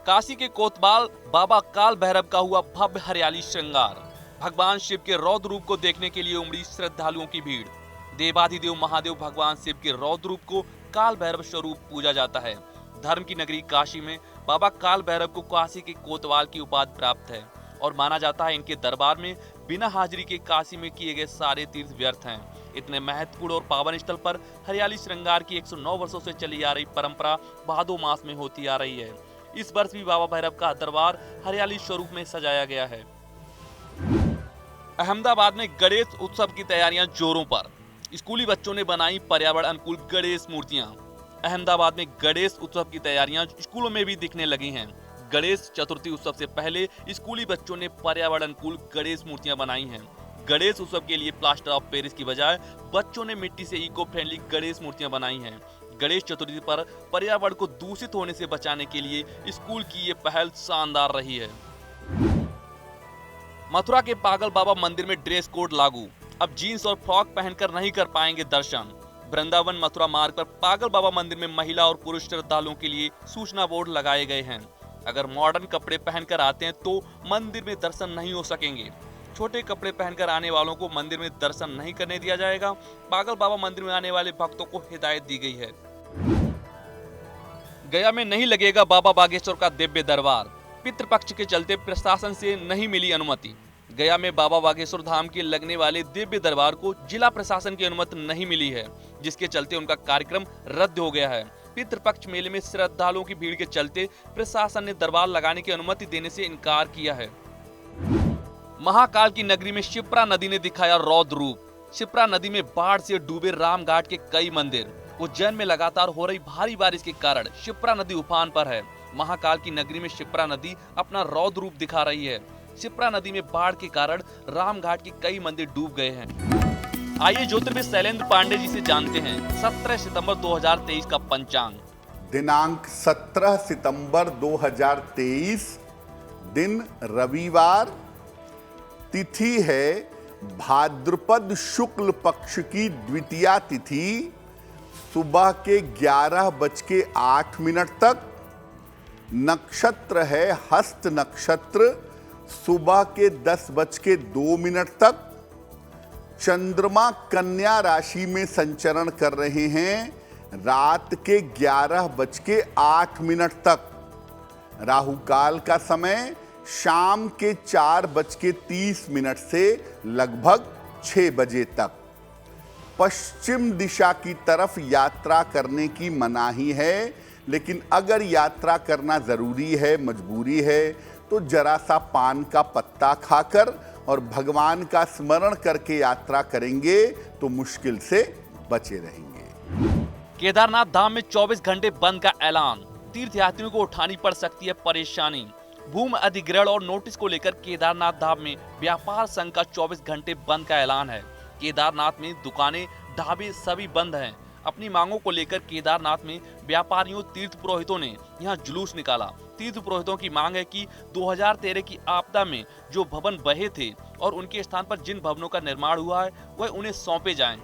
काशी के कोतवाल बाबा काल भैरव का हुआ भव्य हरियाली श्रृंगार। भगवान शिव के रौद्र रूप को देखने के लिए उमड़ी श्रद्धालुओं की भीड़। देवाधिदेव महादेव भगवान शिव के रौद्र रूप को काल भैरव स्वरूप पूजा जाता है। धर्म की नगरी काशी में बाबा काल भैरव को काशी के कोतवाल की उपाधि प्राप्त है और माना जाता है इनके दरबार में बिना हाजिरी के काशी में किए गए सारे तीर्थ व्यर्थ हैं। इतने महत्वपूर्ण और पावन स्थल पर हरियाली श्रृंगार की 109 वर्षों से चली आ रही परंपरा भादो मास में होती आ रही है। इस वर्ष भी बाबा भैरव का दरबार हरियाली स्वरूप में सजाया गया है। अहमदाबाद में गणेश उत्सव की तैयारियां जोरों पर। स्कूली बच्चों ने बनाई पर्यावरण अनुकूल गणेश मूर्तियां। अहमदाबाद में गणेश उत्सव की तैयारियां स्कूलों में भी दिखने लगी हैं। गणेश चतुर्थी उत्सव से पहले स्कूली बच्चों ने पर्यावरण अनुकूल गणेश मूर्तियां बनाई हैं। गणेश उत्सव के लिए प्लास्टर ऑफ पेरिस की बजाय बच्चों ने मिट्टी से इको फ्रेंडली गणेश मूर्तियां बनाई हैं। गणेश चतुर्थी पर पर्यावरण को दूषित होने से बचाने के लिए स्कूल की ये पहल शानदार रही है। मथुरा के पागल बाबा मंदिर में ड्रेस कोड लागू। अब जीन्स और फ्रॉक पहनकर नहीं कर पाएंगे दर्शन। वृंदावन मथुरा मार्ग पर पागल बाबा मंदिर में महिला और पुरुष श्रद्धालुओं के लिए सूचना बोर्ड लगाए गए हैं। अगर मॉडर्न कपड़े पहनकर आते हैं तो मंदिर में दर्शन नहीं हो सकेंगे। छोटे कपड़े पहनकर आने वालों को मंदिर में दर्शन नहीं करने दिया जाएगा। पागल बाबा मंदिर में आने वाले भक्तों को हिदायत दी गई है। गया में नहीं लगेगा बाबा बागेश्वर का दिव्य दरबार। पितृपक्ष के चलते प्रशासन से नहीं मिली अनुमति। गया में बाबा बागेश्वर धाम के लगने वाले दिव्य दरबार को जिला प्रशासन की अनुमति नहीं मिली है, जिसके चलते उनका कार्यक्रम रद्द हो गया है। पितृपक्ष मेले में श्रद्धालुओं की भीड़ के चलते प्रशासन ने दरबार लगाने की अनुमति देने से इनकार किया है। महाकाल की नगरी में शिप्रा नदी ने दिखाया रौद्र रूप। शिप्रा नदी में बाढ़ से डूबे रामघाट के कई मंदिर। उज्जैन में लगातार हो रही भारी बारिश के कारण शिप्रा नदी उफान पर है। महाकाल की नगरी में शिप्रा नदी अपना रौद्र रूप दिखा रही है। शिप्रा नदी में बाढ़ के कारण रामघाट के कई मंदिर डूब गए हैं। आइए ज्योतिर्विद शैलेंद्र पांडे जी से जानते हैं 17 सितंबर 2023 का पंचांग। दिनांक 17 सितंबर 2023, दिन रविवार, तिथि है भाद्रपद शुक्ल पक्ष की द्वितीया तिथि, सुबह के 11:08 तक। नक्षत्र है हस्त नक्षत्र, सुबह के 10:02 तक। चंद्रमा कन्या राशि में संचरण कर रहे हैं रात के 11:08 तक। राहु काल का समय शाम के 4:30 से लगभग 6 बजे तक। पश्चिम दिशा की तरफ यात्रा करने की मनाही है, लेकिन अगर यात्रा करना जरूरी है, मजबूरी है, तो जरा सा पान का पत्ता खाकर और भगवान का स्मरण करके यात्रा करेंगे तो मुश्किल से बचे रहेंगे। केदारनाथ धाम में 24 घंटे बंद का ऐलान। तीर्थयात्रियों को उठानी पड़ सकती है परेशानी। भूमि अधिग्रहण और नोटिस को लेकर केदारनाथ धाम में व्यापार संघ का 24 घंटे बंद का ऐलान है। केदारनाथ में दुकानें, ढाबे सभी बंद हैं। अपनी मांगों को लेकर केदारनाथ में व्यापारियों, तीर्थ पुरोहितों ने यहां जुलूस निकाला। तीर्थ पुरोहितों की मांग है कि 2013 की आपदा में जो भवन बहे थे और उनके स्थान पर जिन भवनों का निर्माण हुआ है वह उन्हें सौंपे जाएं।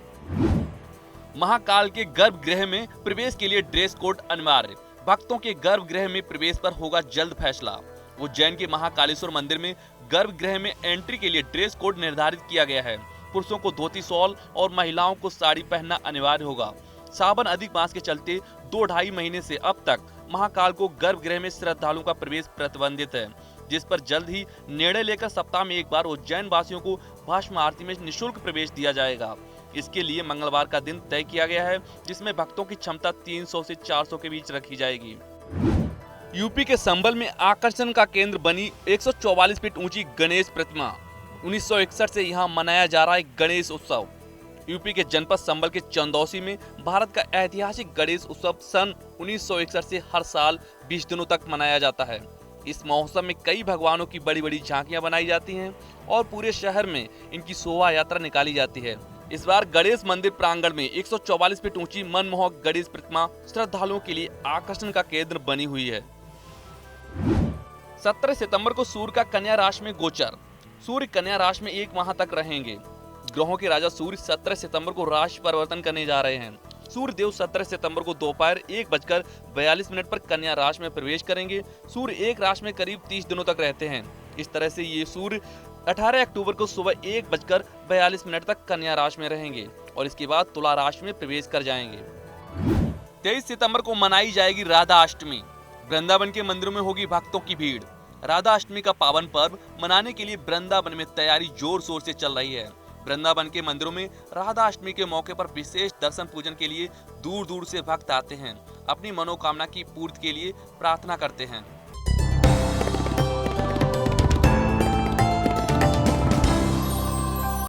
महाकाल के गर्भगृह में प्रवेश के लिए ड्रेस कोड अनिवार्य। भक्तों के गर्भगृह में प्रवेश पर होगा जल्द फैसला। उज्जैन के महाकालेश्वर मंदिर में गर्भगृह में एंट्री के लिए ड्रेस कोड निर्धारित किया गया है। पुरुषों को धोती शॉल और महिलाओं को साड़ी पहनना अनिवार्य होगा। सावन अधिक मास के चलते 2-2.5 महीने से अब तक महाकाल को गर्भगृह में श्रद्धालुओं का प्रवेश प्रतिबंधित है, जिस पर जल्द ही निर्णय लेकर सप्ताह में एक बार उज्जैन वासियों को भस्म आरती में निःशुल्क प्रवेश दिया जाएगा। इसके लिए मंगलवार का दिन तय किया गया है, जिसमें भक्तों की क्षमता 300 से 400 के बीच रखी जाएगी। यूपी के संभल में आकर्षण का केंद्र बनी 144 फीट ऊंची गणेश प्रतिमा। 1961 से यहां मनाया जा रहा है गणेश उत्सव। यूपी के जनपद संभल के चंदौसी में भारत का ऐतिहासिक गणेश उत्सव सन 1961 से हर साल 20 दिनों तक मनाया जाता है। इस महोत्सव में कई भगवानों की बड़ी बड़ी झांकियां बनाई जाती हैं और पूरे शहर में इनकी शोभा यात्रा निकाली जाती है। इस बार गणेश मंदिर प्रांगण में 144 फीट ऊंची मनमोहक गणेश प्रतिमा श्रद्धालुओं के लिए आकर्षण का केंद्र बनी हुई है। 17 सितंबर को सूर्य का कन्या राशि में गोचर। सूर्य कन्या राशि में 1 माह तक रहेंगे। ग्रहों के राजा सूर्य 17 सितंबर को राशि परिवर्तन करने जा रहे हैं। सूर्य देव 17 सितंबर को दोपहर 1:42 पर कन्या राशि में प्रवेश करेंगे। सूर्य एक राशि में करीब 30 दिनों तक रहते हैं। इस तरह से ये सूर्य 18 अक्टूबर को सुबह 1:42 तक कन्या राशि में रहेंगे और इसके बाद तुला राशि में प्रवेश कर जाएंगे। 23 सितंबर को मनाई जाएगी राधा अष्टमी। वृंदावन के मंदिरों में होगी भक्तों की भीड़। राधा अष्टमी का पावन पर्व मनाने के लिए वृंदावन में तैयारी जोर शोर से चल रही है। वृंदावन के मंदिरों में राधा अष्टमी के मौके पर विशेष दर्शन पूजन के लिए दूर दूर से भक्त आते हैं, अपनी मनोकामना की पूर्ति के लिए प्रार्थना करते हैं।